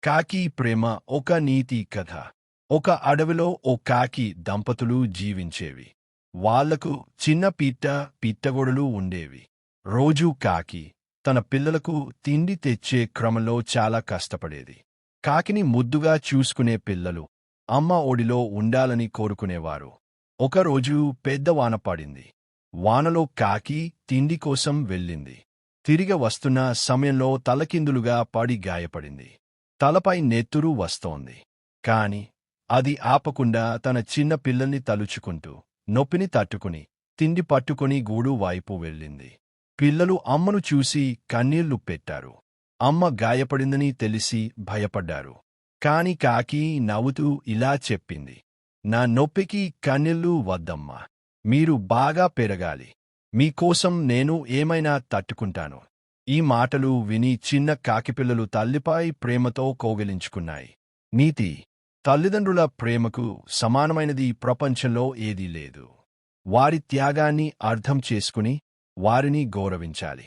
కాకి ప్రేమ ఒక నీతి కథ. ఒక అడవిలో ఓ కాకి దంపతులు జీవించేవి. వాళ్లకు చిన్న పిట్టగొడులు ఉండేవి. రోజూ కాకి తన పిల్లలకు తిండి తెచ్చే క్రమంలో చాలా కష్టపడేది. కాకిని ముద్దుగా చూసుకునే పిల్లలు అమ్మ ఒడిలో ఉండాలని కోరుకునేవారు. ఒకరోజు పెద్ద వాన పడింది. వానలో కాకి తిండి కోసం వెళ్ళింది. తిరిగి వస్తున్న సమయంలో తలకిందులుగా పడి గాయపడింది. తలపై నెత్తురు వస్తోంది. కాని అది ఆపకుండా తన చిన్న పిల్లల్ని తలుచుకుంటూ నొప్పిని తట్టుకుని తిండి పట్టుకుని గూడు వైపు వెళ్ళింది. పిల్లలు అమ్మను చూసి కన్నీళ్లు పెట్టారు. అమ్మ గాయపడిందని తెలిసి భయపడ్డారు. కాని కాకి నవ్వుతూ ఇలా చెప్పింది, నా నొప్పికి కన్నీళ్లు వద్దమ్మా. మీరు బాగా పెరగాలి. మీకోసం నేను ఏమైనా తట్టుకుంటాను. ఈ మాటలు విని చిన్న కాకిపిల్లలు తల్లిపై ప్రేమతో కౌగిలించుకున్నాయి. నీతి: తల్లిదండ్రుల ప్రేమకు సమానమైనది ప్రపంచంలో ఏదీ లేదు. వారి త్యాగాన్ని అర్థం చేసుకుని వారిని గౌరవించాలి.